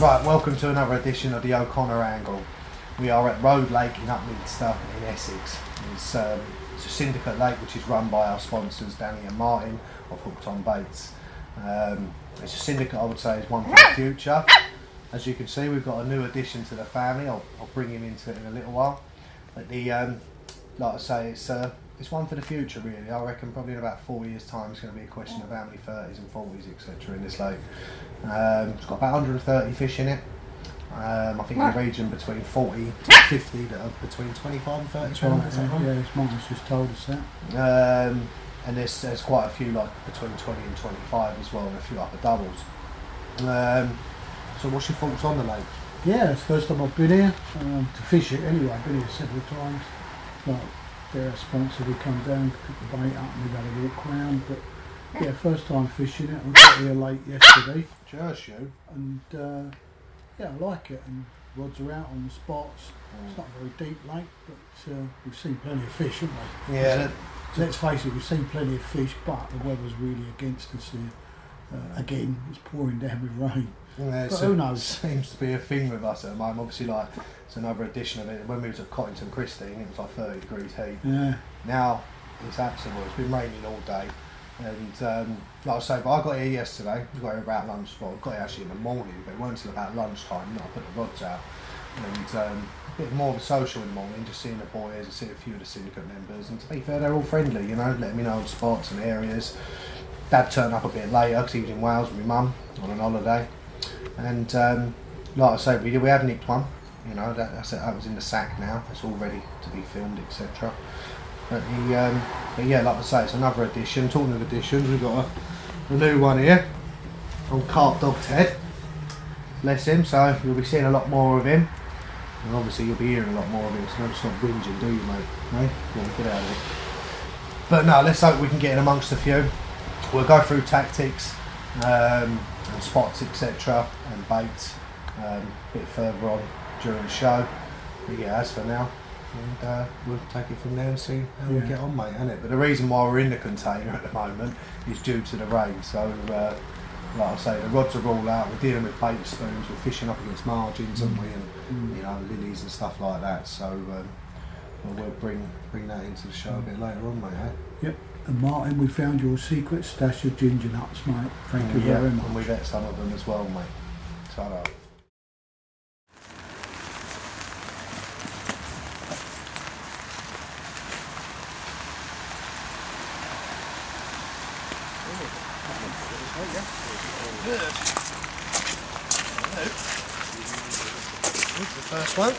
Right, welcome to another edition of the O'Connor Angle. We are at Road Lake in Upminster in Essex. It's a syndicate lake which is run by our sponsors Danny and Martin of Hooked on Baits. It's a syndicate, I would say, is one for the future. As you can see, we've got a new addition to the family. I'll bring him into it in a little while. But like I say, it's one for the future really. I reckon probably in about 4 years' time it's going to be a question of how many 30s and 40s etc. in this lake. It's got about 130 fish in it. I think in the region between 40 to 50 that are between 25 and 30 pounds. Yeah, Martin's just told us that. And there's quite a few like between 20 and 25 as well, and a few upper doubles. So what's your thoughts on the lake? Yeah, it's the first time I've been here to fish it anyway. I've been here several times. Like their sponsor, we come down, pick the bait up and we've had a walk around. But yeah, first time fishing it. I got here late yesterday. Just you. And yeah, I like it. And rods are out on the spots. It's not a very deep lake, but we've seen plenty of fish, haven't we? Yeah. So let's face it, we've seen plenty of fish, but the weather's really against us here. Again, it's pouring down with rain. Yeah, but who knows? Seems to be a thing with us at the moment. Obviously, like it's another edition of it. When we was at Cottington Christine, it was like 30 degrees heat. Yeah. Now it's absolute. It's been raining all day, and like I say, but I got here yesterday. We got here about lunch. Well, I got here actually in the morning, but it weren't until about lunchtime that I put the rods out. And a bit more of a social in the morning, just seeing the boys and seeing a few of the syndicate members. And to be fair, they're all friendly, you know, letting me know spots and areas. Dad turned up a bit later because he was in Wales with my mum on an holiday. And like I say, we have nicked one. You know, that was in the sack now. It's all ready to be filmed, etc. But yeah, like I say, it's another edition. Talking of editions, we've got a new one here on Carp Dog's head. Bless him. So you'll be seeing a lot more of him. And obviously you'll be hearing a lot more of him, so don't stop whinging, do you, mate? No? Go on, get out of it. But no, let's hope we can get in amongst a few. We'll go through tactics and spots, etc. and baits a bit further on during the show. But yeah, as for now, and we'll take it from there and see how we get on, mate, innit? But the reason why we're in the container at the moment is due to the rain. So like I say, the rods are all out, we're dealing with bait spoons, we're fishing up against margins, aren't we, and you know, lilies and stuff like that, so we'll bring that into the show a bit later on, mate, eh? Yep, and Martin, we found your secret stash of ginger nuts, mate. Thank you very much. And we've got some of them as well, mate. Ta-da. Good. Here's the first one.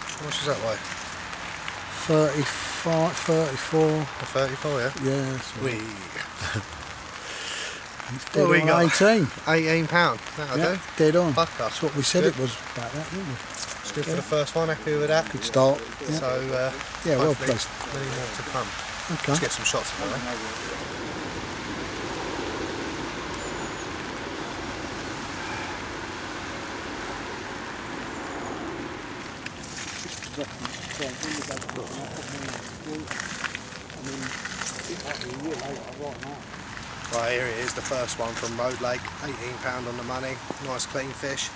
How much is that weigh? 35, 34. 34, yeah? Yeah. Sweet. What we got? 18. £18. That'll do. Dead on. Fuck us. That's what we said it was about that, didn't we? It's good for the first one, happy with that. Good start. Yeah. So, yeah, well placed. Many more to come. Okay. Let's get some shots of it. Right, here it is, the first one from Road Lake, £18 on the money, nice clean fish.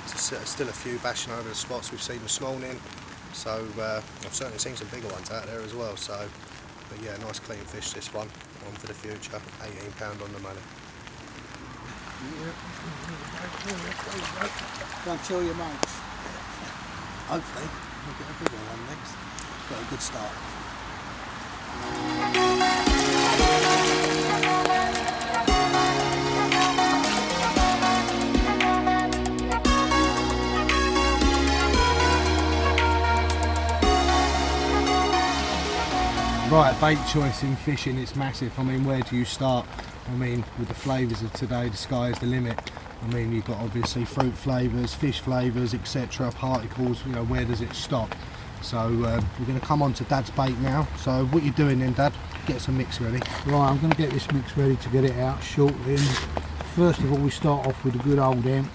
There's still a few bashing over the spots we've seen this morning, so I've certainly seen some bigger ones out there as well, so, but yeah, nice clean fish this one for the future, £18 on the money. Don't tell your mates. Hopefully, we'll get a bigger one next. Got a good start. Right, bait choice in fishing, it's massive. I mean, where do you start? I mean, with the flavours of today, the sky is the limit. I mean, you've got obviously fruit flavours, fish flavours, etc., particles, you know, where does it stop? So we're going to come on to Dad's bait now. So what are you doing then, Dad? Get some mix ready. Right, I'm going to get this mix ready to get it out shortly. And first of all, we start off with a good old hemp.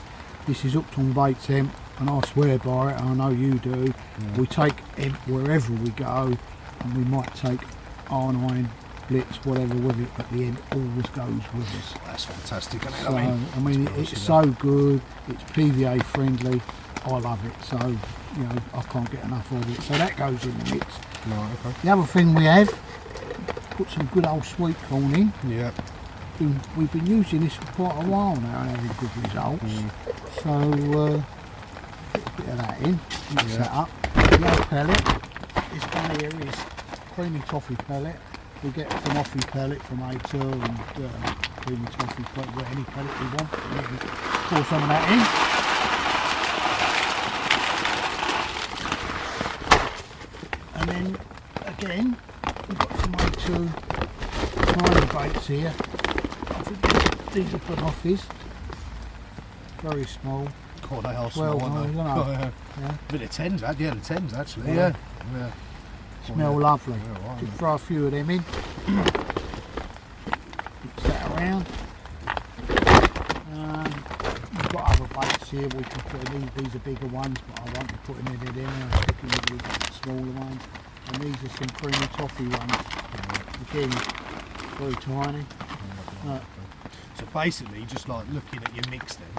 This is Hooked on Baits hemp, and I swear by it, and I know you do. We take hemp wherever we go, and we might take R9 blitz, whatever with it, but the end always goes with us. That's fantastic, isn't it? So, I mean it's so good, it's PVA friendly, I love it, so you know, I can't get enough of it. So that goes in the mix. Right, okay. The other thing we have, put some good old sweet corn in. Yeah. We've been using this for quite a while now and having good results. So put a bit of that in, mix that up. The old pellet, this one here is creamy toffee pellet. We get from Toffee pellet from A2 and creamy toffee pellet, or any pellet we want. We can pour some of that in. And then again, we've got some A2 tiny baits here. I think these are banoffies, very small. God, they are small, aren't they? Yeah. Bit of Thames, the 10s actually, Yeah. yeah. Smell lovely. Yeah, right. Just throw a few of them in. Mix that around. We've got other baits here we can put in. These are bigger ones, but I won't be putting any in there. I'm sticking with the smaller ones. And these are some creamy toffee ones. Again, very tiny. So basically, just like looking at your mix then,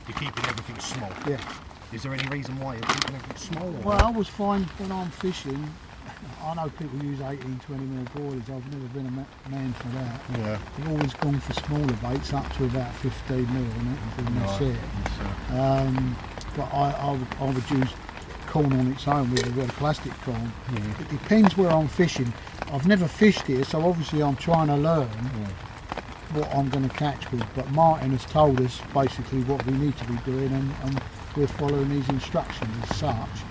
you're keeping everything small. Yeah. Is there any reason why you're keeping everything small? Or? Well, I always find when I'm fishing, I know people use 18, 20 mil broilers. I've never been a man for that. Yeah. I've always gone for smaller baits up to about 15 mil and that's it. But I would use corn on its own with a bit of plastic corn. Yeah. It depends where I'm fishing. I've never fished here, so obviously I'm trying to learn what I'm going to catch with. But Martin has told us basically what we need to be doing, and we're following these instructions as such,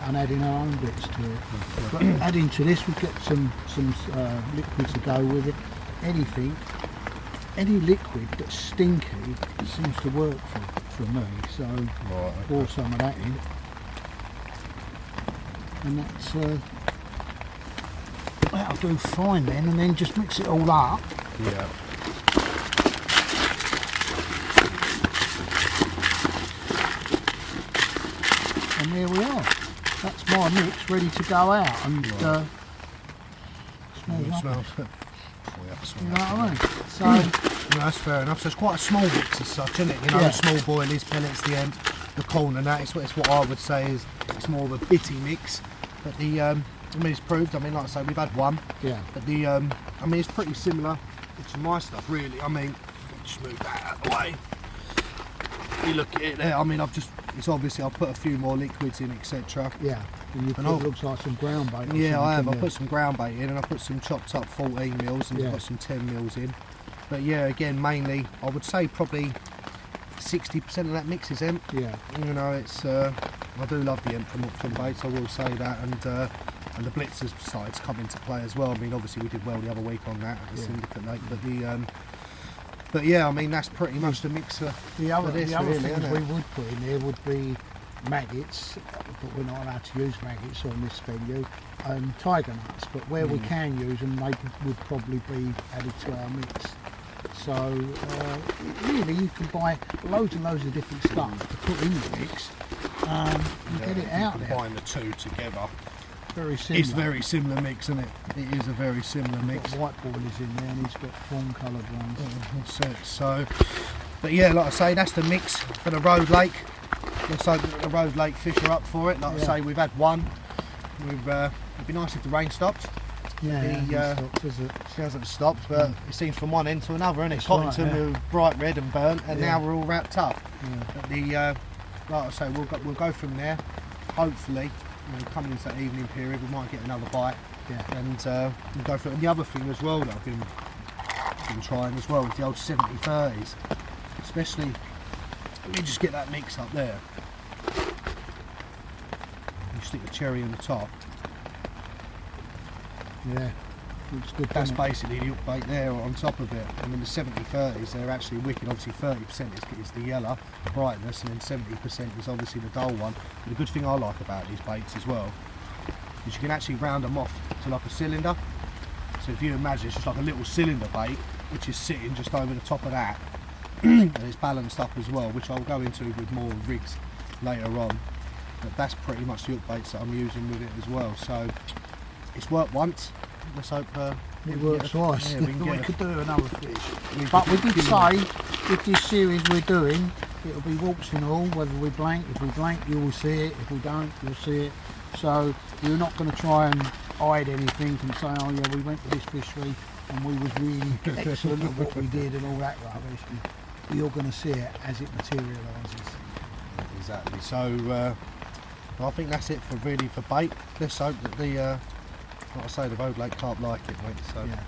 and adding our own bits to it. But adding to this, we get some liquid to go with it. Any liquid that's stinky seems to work for me. So pour some of that in, and that'll do fine then. And then just mix it all up. Yeah. And there we are. That's my mix ready to go out, and smells Smells. you know what I mean? So No, that's fair enough. So it's quite a small mix as such, isn't it? You know, the small boilies, pellets, the corn and that. It's what I would say is it's more of a bitty mix. But the I mean, it's proved. I mean, like I say, we've had one. yeah. But the I mean, it's pretty similar to my stuff, really. I mean, just move that out of the way. You look at it there. I mean, it's obviously I've put a few more liquids in, etc. Yeah. And you put, it looks like some ground bait. Yeah, I have. I put some ground bait in, and I put some chopped up 14 mils, and I've got some 10 mils in. But yeah, again, mainly I would say probably 60% of that mix is hemp. Yeah. You know, it's I do love the hemp from Upton baits, I will say that, and the blitzers started to come into play as well. I mean, obviously we did well the other week on that at the Syndicate Lake, but yeah, I mean that's pretty much the mix for The other this, things really, we would put in there would be maggots, but we're not allowed to use maggots on this venue, and tiger nuts, but where we can use them, they would probably be added to our mix. So really you can buy loads and loads of different stuff to put in the mix and get it out there. Combine the two together. Very similar. It's very similar mix, isn't it? It is a very similar mix. Got white boilers in there, and he's got fawn coloured ones. That's it. So, but yeah, like I say, that's the mix for the Road Lake. Looks like the Road Lake fish are up for it. Like I say, we've had one. It'd be nice if the rain stopped. Yeah, It hasn't stopped, but it seems from one end to another, isn't it? That's Cottington right, we were bright red and burnt, and now we're all wrapped up. Yeah. But like I say, we'll go from there. Hopefully, coming into that evening period, we might get another bite, and we'll go for it. And the other thing as well that I've been trying as well is the old 70/30s, especially. Let me just get that mix up there. You stick the cherry on the top. Yeah, looks good. That's basically the hook bait there on top of it. I mean, the 70/30s, they're actually wicked. Obviously 30% is the yellow, the brightness, and then 70% is obviously the dull one. But the good thing I like about these baits as well is you can actually round them off to like a cylinder. So if you imagine it's just like a little cylinder bait which is sitting just over the top of that, and it's balanced up as well, which I'll go into with more rigs later on. But that's pretty much the hook baits that I'm using with it as well. So it's worked once, let's hope it works twice. Yeah, we could do another fish. But we did say, with this series we're doing, it'll be walks in all, whether we blank. If we blank, you will see it. If we don't, you'll see it. So you're not going to try and hide anything and say, oh yeah, we went to this fishery and we was really excellent at what we did and all that rubbish. You're going to see it as it materialises. Exactly. So I think that's it for bait. Let's hope that like I say, the Road Lake Carp like it, mate. So. Yeah.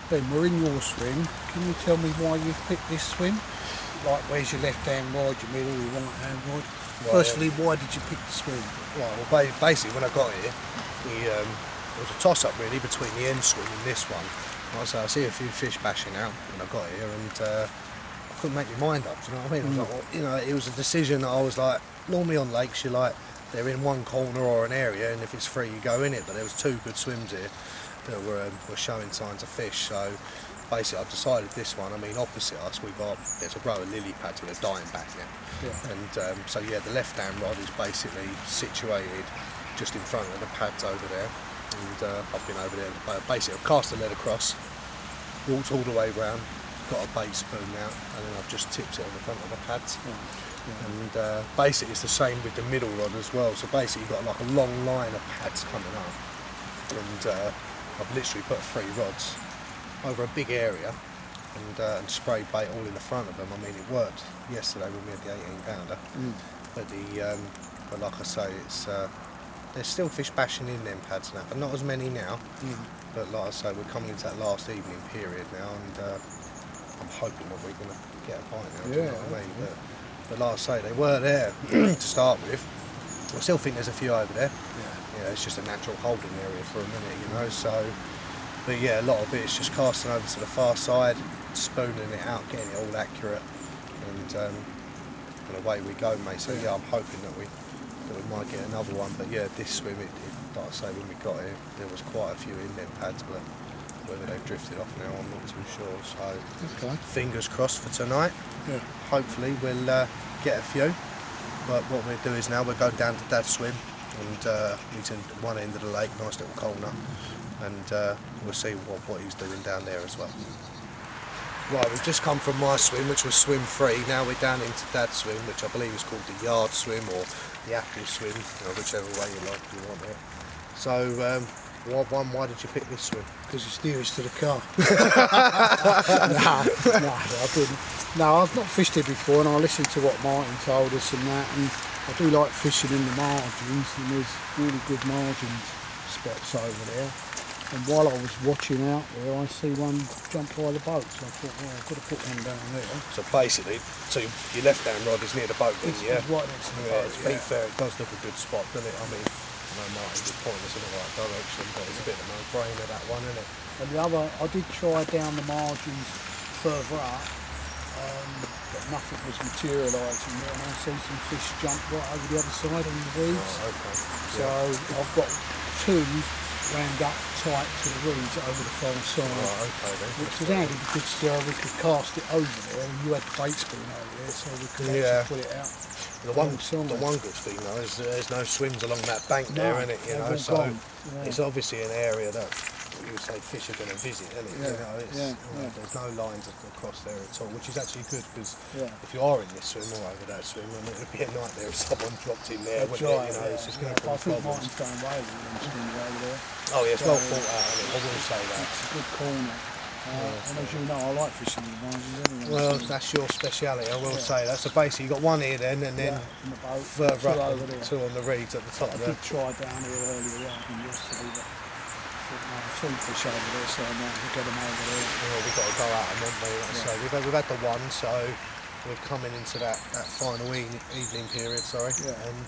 Ben, we're in your swim. Can you tell me why you've picked this swim? Like, where's your left hand rod, your middle, your right hand rod? Firstly, why did you pick the swim? Well, basically, when I got here, there was a toss-up really between the end swim and this one. Like I say, I see a few fish bashing out when I got here, and I couldn't make my mind up. Do you know what I mean? I was like, you know, it was a decision that I was like, normally on lakes, you're like, they're in one corner or an area, and if it's free, you go in it. But there was 2 good swims here that were showing signs of fish. So basically, I've decided this one. I mean, opposite us, there's a row of lily pads that are dying back now. Yeah. And so yeah, the left-hand rod is basically situated just in front of the pads over there. And I've been over there. Basically, I've cast the lead across, walked all the way round, got a bait spoon out, and then I've just tipped it on the front of the pads. And basically it's the same with the middle rod as well. So basically you've got like a long line of pads coming up, and I've literally put 3 rods over a big area and sprayed bait all in the front of them. I mean, it worked yesterday when we had the 18-pounder, but like I say, there's still fish bashing in them pads now, but not as many now. But like I say, we're coming into that last evening period now, and I'm hoping that we're going to get a bite now. Do you know what I mean? But like I say, they were there to start with. I still think there's a few over there. Yeah, it's just a natural holding area for a minute, you know. So, but yeah, a lot of it is just casting over to the far side, spooning it out, getting it all accurate, and away we go, mate. So yeah, I'm hoping that we might get another one. But yeah, this swim, like I say, when we got here, there was quite a few in them pads, but whether they've drifted off now, I'm not too sure. So fingers crossed for tonight. Yeah. Hopefully we'll get a few. But what we'll do is now we'll go down to Dad's swim, and he's in one end of the lake, nice little corner, and we'll see what he's doing down there as well. Right, we've just come from my swim, which was swim 3. Now we're down into Dad's swim, which I believe is called the yard swim or the apple swim, whichever way you want it. So. Why did you pick this swim? Because it's nearest to the car. No, I didn't. No, I've not fished here before, and I listened to what Martin told us and that, and I do like fishing in the margins, and there's really good margin spots over there. And while I was watching out there, I see one jump by the boat, so I thought, well, I've got to put one down there. So basically, your left-hand rod is near the boat, it's yeah? It's right next to the boat. To be fair, it does look a good spot, doesn't it? I mean, I know Martin just pointing us in the right direction, but it's a bit of a no-brainer, that one, isn't it? And the other, I did try down the margins further up, but nothing was materialising there, and I see some fish jump right over the other side on the reeds. Oh, okay. So I've got 2 wound up tight to the reeds over the far side, okay, then. which was handy because we could cast it over there, and you had the bait spoon over there, so we could actually put it out. The one good thing though is there's no swims along that bank there, isn't it? You know, so it's obviously an area that you would say fish are going to visit, isn't it? There's no lines across there at all, which is actually good because if you are in this swim or over that swim, I mean, it would be a nightmare if someone dropped in there, wouldn't it? You know, it's just going to cause problems. I think Martin's going away with them swims over there. Oh yeah, it's well thought out, isn't it? I will say that. It's a good corner. And as you know, I like fishing in the margins anyway. Well, that's your speciality, I will say that. So basically you've got one here then, and then in the boat, further up, over there. 2 on the reeds at the top there. I did try down here earlier on yesterday, but I thought, 2 fish over there, so I might have to get them over there. Well, we've got to go out and haven't we? So we've had the one, so we're coming into that final evening period, and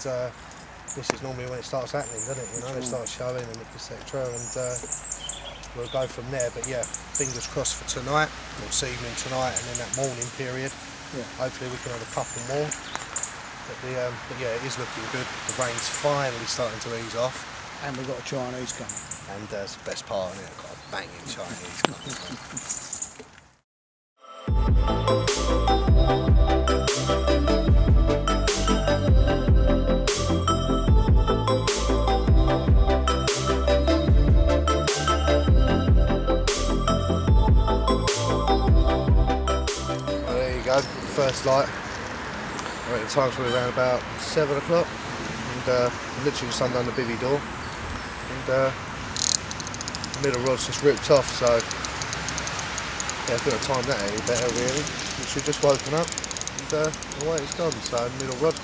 this is normally when it starts happening, doesn't it? You know, it starts showing and etc. And we'll go from there. But yeah, fingers crossed for tonight, or this evening tonight, and then that morning period. Hopefully we can have a couple more. But yeah, it is looking good. The rain's finally starting to ease off. And we've got a Chinese coming. And that's the best part, isn't it? I've got a banging Chinese coming. first light. I reckon the time's probably around about 7 o'clock, and I'm literally just undone the bivvy door, and the middle rod's just ripped off, so yeah, I couldn't have timed that any better really. Literally just woken up, and away it's gone, so middle rod.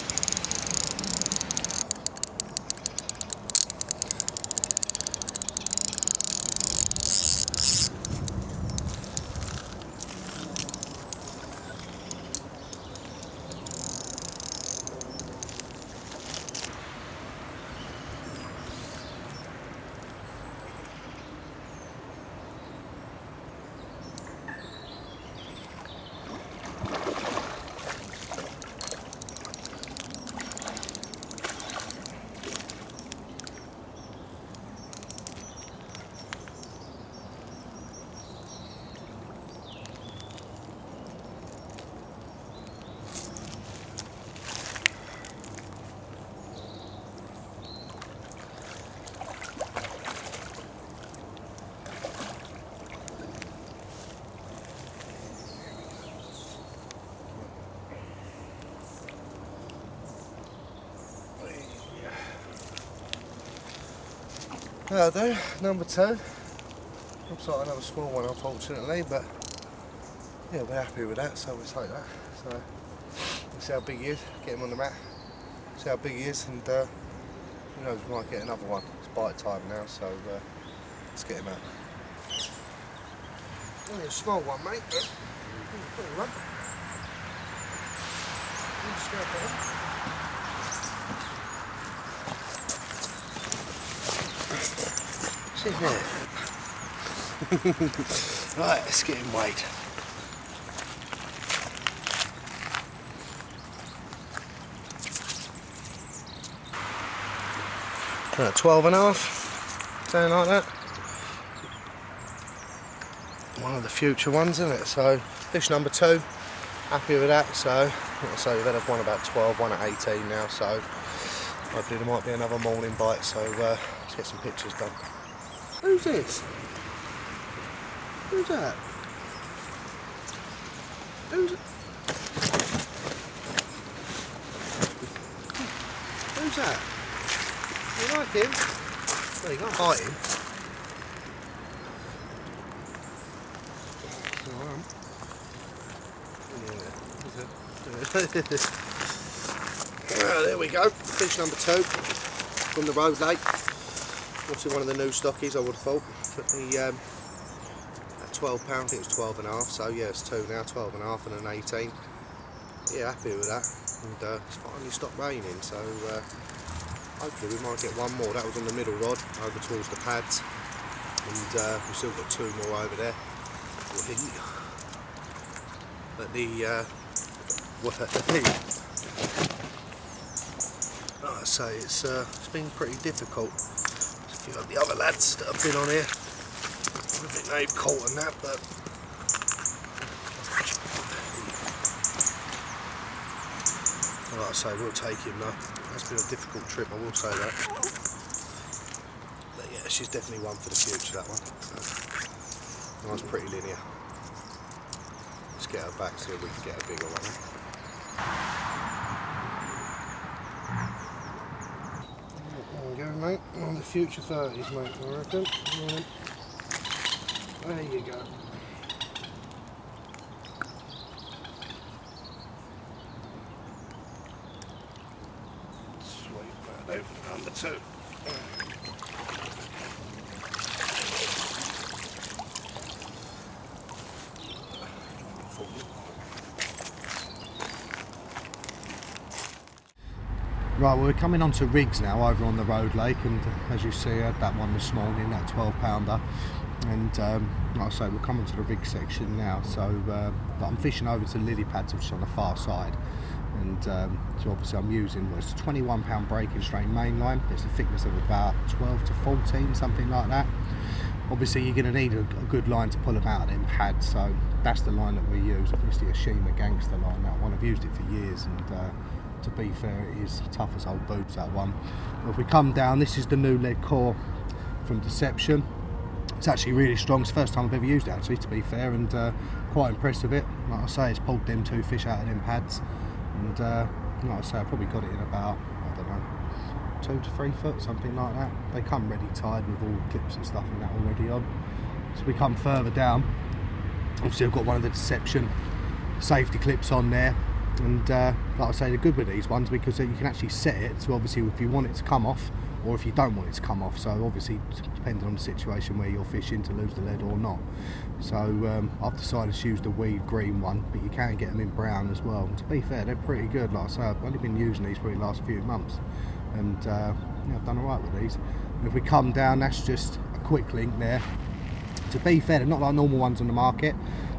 That'll do, number 2. Looks like another small one unfortunately, but yeah, we're happy with that, so we'll take that. So let's see how big he is, get him on the mat, see how big he is, and who knows, we might get another one. It's bite time now, so let's get him out. Only a small one, mate, but pretty run. Sit there. Right, let's get him weighed. 12 and a half, something like that. One of the future ones, isn't it? So fish number 2, happy with that. So like I say, we've had one about 12, one at 18 now, so hopefully there might be another morning bite, so let's get some pictures done. Who's this? Who's that? Who's that? You like him? Well, you can't bite him. There we go, fish number 2 from the road lake. Obviously one of the new stockies, I would have thought. Took me at £12, I think it was 12 and a half, so yeah, it's 2 now, 12 and a half and an 18. Yeah, happy with that. And it's finally stopped raining, so hopefully we might get one more. That was on the middle rod, over towards the pads. And we've still got 2 more over there. But like I say, it's been pretty difficult. There's a few of the other lads that have been on here. I think they've caught on that, but like I say, we'll take him though. It's been a difficult trip, I will say that. But yeah, she's definitely one for the future, that one. So, nice, pretty linear. Let's get her back, see if we can get a bigger one. There you go, mate. On the future 30s, mate, I reckon. Right. There you go. Sweet, that open number 2. Right, well, we're coming on to rigs now over on the road lake, and as you see, I had that one this morning, that 12-pounder, and like I say, we're coming to the rig section now. So I'm fishing over to lily pads, which is on the far side, and so obviously I'm using it's a 21-pound breaking strain main line. It's a thickness of about 12 to 14, something like that. Obviously you're going to need a good line to pull them out of them pads, so that's the line that we use. Obviously a Shima Gangster line, that one. I've used it for years, and to be fair, it is tough as old boots, that one. Well, if we come down, this is the new lead core from Deception. It's actually really strong. It's the first time I've ever used it actually, to be fair, and quite impressed with it. Like I say, it's pulled them 2 fish out of them pads, and like I say, I probably got it in about, I don't know, 2 to 3 foot, something like that. They come ready tied with all clips and stuff and that already on. So we come further down, obviously I've got one of the Deception safety clips on there, and like I say, they're good with these ones because you can actually set it to, obviously, if you want it to come off or if you don't want it to come off. So obviously depending on the situation where you're fishing, to lose the lead or not. So I've decided to use the weed green one, but you can get them in brown as well. And to be fair, they're pretty good. Like I say, I've only been using these for the last few months, and yeah, I've done alright with these. And if we come down, that's just a quick link there. To be fair, they're not like normal ones on the market.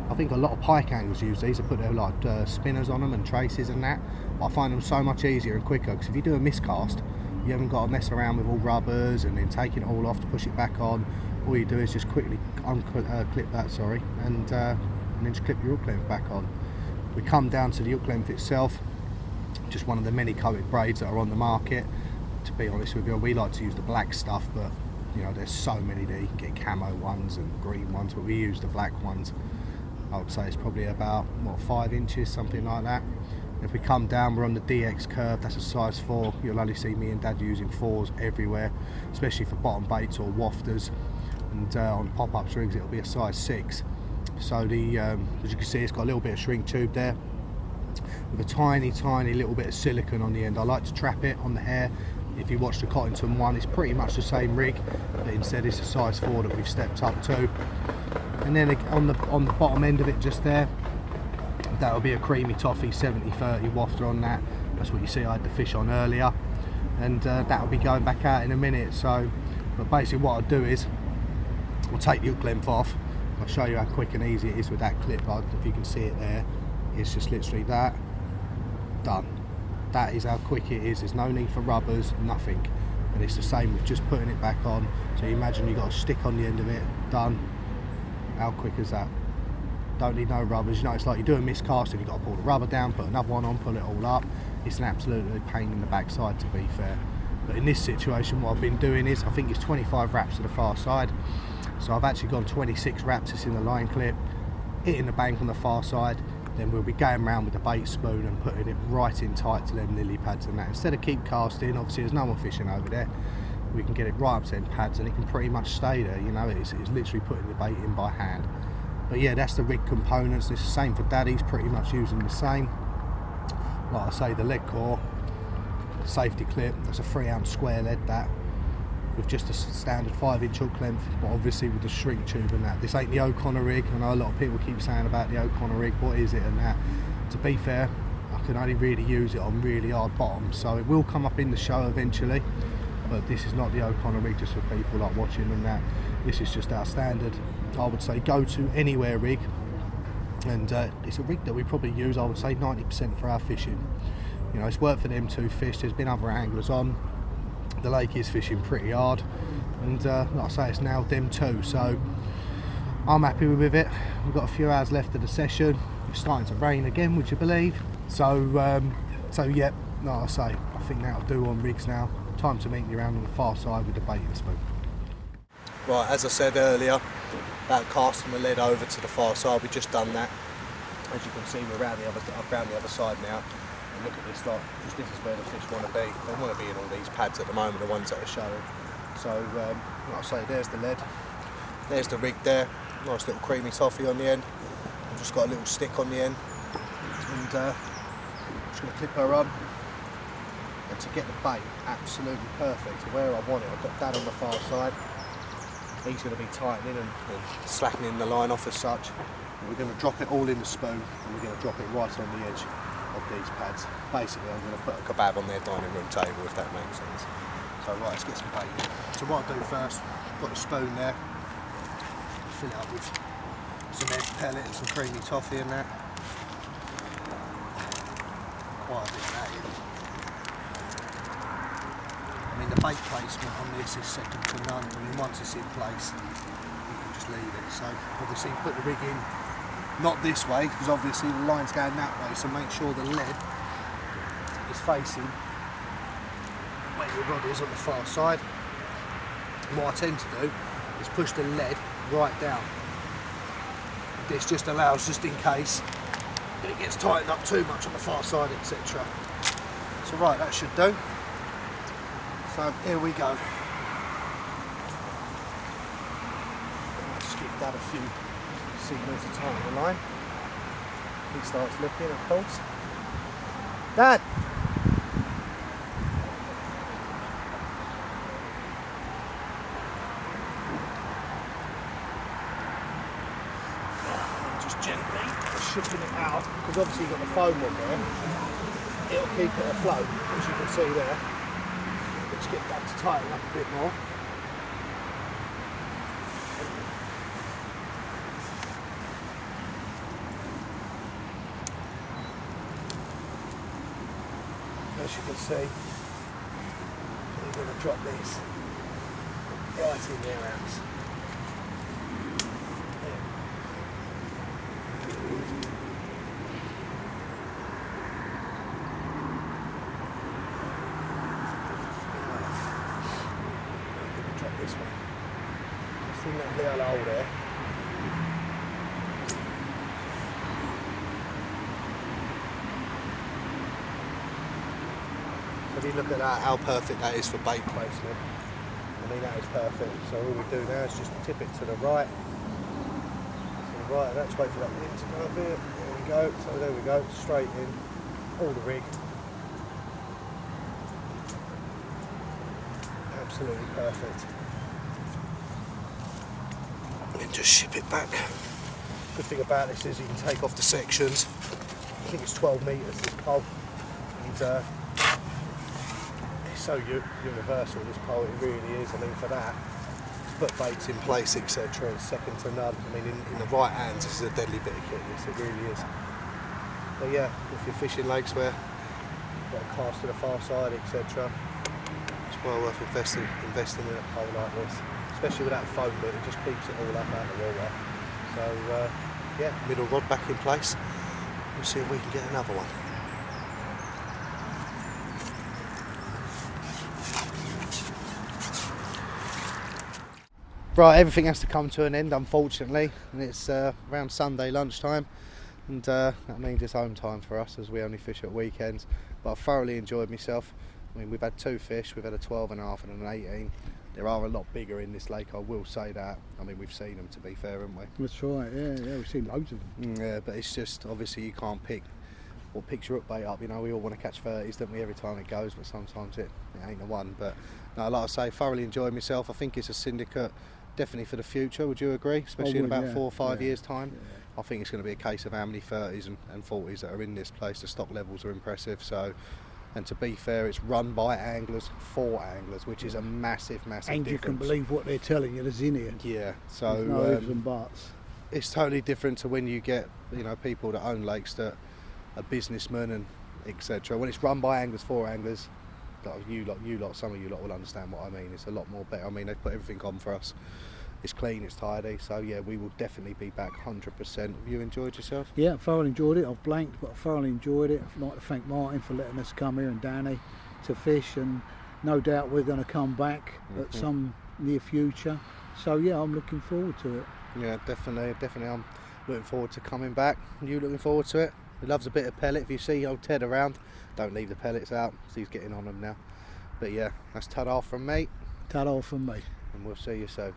I think a lot of pike anglers use these. They put their like spinners on them and traces and that. But I find them so much easier and quicker, because if you do a miscast, you haven't got to mess around with all rubbers and then taking it all off to push it back on. All you do is just quickly clip that, sorry, and then just clip your hook length back on. We come down to the hook length itself, just one of the many coated braids that are on the market. To be honest with you, we like to use the black stuff, but you know, there's so many there. You can get camo ones and green ones, but we use the black ones. I would say it's probably about, what, 5 inches, something like that. If we come down, we're on the DX curve. That's a size 4. You'll only see me and Dad using 4s everywhere, especially for bottom baits or wafters. And on pop-ups rigs, it'll be a size 6. So the as you can see, it's got a little bit of shrink tube there with a tiny little bit of silicone on the end. I like to trap it on the hair. If you watch the Cottington one, it's pretty much the same rig, but instead it's a size 4 that we've stepped up to. And then on the bottom end of it, just there, that'll be a creamy toffee 70-30 wafter on that. That's what you see I had the fish on earlier, and that'll be going back out in a minute. So, but basically what I'll do is I'll take the hook length off. I'll show you how quick and easy it is with that clip. If you can see it there, it's just literally that, done. That is how quick it is. There's no need for rubbers, nothing. And it's the same with just putting it back on. So you imagine you've got a stick on the end of it, done. How quick is that? Don't need no rubbers. You know, it's like you do a miscast and you've got to pull the rubber down, put another one on, pull it all up. It's an absolute pain in the backside, to be fair. But in this situation, what I've been doing is, I think it's 25 wraps to the far side. So I've actually gone 26 wraps, it's in the line clip, hitting the bank on the far side. Then we'll be going around with the bait spoon and putting it right in tight to them lily pads and that. Instead of keep casting, obviously there's no one fishing over there, we can get it right up to them pads and it can pretty much stay there. You know, it's literally putting the bait in by hand. But yeah, that's the rig components. It's the same for Daddy's, pretty much using the same. Like I say, the lead core, safety clip, that's a 3-ounce square lead, that, with just a standard 5-inch hook length, but obviously with the shrink tube and that. This ain't the Oconnor rig. I know a lot of people keep saying about the Oconnor rig, what is it and that. To be fair, I can only really use it on really hard bottoms, so it will come up in the show eventually, but this is not the Oconnor rig just for people like watching and that. This is just our standard, I would say, go to anywhere rig, and it's a rig that we probably use, I would say, 90% for our fishing. You know, it's worked for them 2 fish. There's been other anglers on. The lake is fishing pretty hard, and like I say, it's nailed them 2, so I'm happy with it. We've got a few hours left of the session. It's starting to rain again, would you believe? So yeah, like I say, I think that'll do on rigs now. Time to meet you around on the far side with the bait and spoon. Right, as I said earlier, about casting the lead over to the far side, we've just done that. As you can see, we're around the other side now. And look at this lot, because this is where the fish want to be. They want to be in all these pads at the moment, the ones that are showing. So, like I say, there's the lead. There's the rig there. Nice little creamy toffee on the end. I've just got a little stick on the end. And I'm just going to clip her on. And to get the bait absolutely perfect to where I want it, I've got Dad on the far side. He's going to be tightening and slackening the line off as such. And we're going to drop it all in the spoon, and we're going to drop it right on the edge of these pads. Basically, I'm going to put a kebab on their dining room table, if that makes sense. So right, let's get some bait in. So what I'll do first, I've got the spoon there, fill it up with some egg pellet and some creamy toffee in that. Quite a bit of that in. I mean, the bait placement on this is second to none. I mean, once it's in place, you can just leave it. So obviously put the rig in, not this way, because obviously the line's going that way, so make sure the lead is facing where your rod is on the far side. And what I tend to do is push the lead right down. This just allows, just in case it gets tightened up too much on the far side, etc. So right, that should do. So here we go. Just give Dad a few signals to tighten the line. He starts looking, of course. Dad! Just gently shifting it out, because obviously you've got the foam on there. It'll keep it afloat, as you can see there. Let's get that to tighten up a bit more. As you can see, I'm going to drop these right in there, Ants. Drop this one. Just in that little hole there. If you look at that, how perfect that is for bait placement. I mean, that is perfect. So all we do now is just tip it to the right. To the right, let's wait for that in to go a bit. There we go. So there we go, straight in, all the rig. Absolutely perfect. And then just ship it back. Good thing about this is you can take off the sections. I think it's 12 metres this pole. And, so universal, this pole, it really is. I mean, for that, to put baits in place, etc., it's second to none. I mean, in the right hands, this is a deadly bit of kit, this, it really is. But yeah, if you're fishing lakes where you've got to cast to the far side, etc., it's well worth investing in a pole like this, especially with that foam bit, it just keeps it all up out of the water. So yeah, middle rod back in place. We'll see if we can get another one. Right, everything has to come to an end, unfortunately, and it's around Sunday lunchtime, and that means it's home time for us as we only fish at weekends. But I've thoroughly enjoyed myself. I mean, we've had two fish, we've had a 12.5 and an 18. There are a lot bigger in this lake, I will say that. I mean, we've seen them, to be fair, haven't we? That's right, yeah, we've seen loads of them. Yeah, but it's just, obviously you can't pick what picks your hook bait up. You know, we all want to catch 30s, don't we, every time it goes, but sometimes it ain't the one. But no, like I say, thoroughly enjoyed myself. I think it's a syndicate definitely for the future, would you agree? Especially in about 4 or 5 years' time. Yeah. I think it's going to be a case of how many 30s and 40s that are in this place. The stock levels are impressive. So, and to be fair, it's run by anglers for anglers, which is a massive difference. And you can believe what they're telling you that's in here. Yeah, so there's no ifs and buts. It's totally different to when you get, you know, people that own lakes that are businessmen and etc. When it's run by anglers for anglers, some of you lot will understand what I mean. It's a lot more better. I mean, they've put everything on for us. It's clean, it's tidy. So yeah, we will definitely be back 100%. Have you enjoyed yourself? Yeah, I thoroughly enjoyed it. I've blanked, but I thoroughly enjoyed it. I'd like to thank Martin for letting us come here and Danny to fish, and no doubt we're going to come back at some near future. So yeah, I'm looking forward to it. Yeah, definitely. I'm looking forward to coming back. You looking forward to it? He loves a bit of pellet. If you see old Ted around, don't leave the pellets out. He's getting on them now. But yeah, that's ta-da from me. Ta-da from me. And we'll see you soon.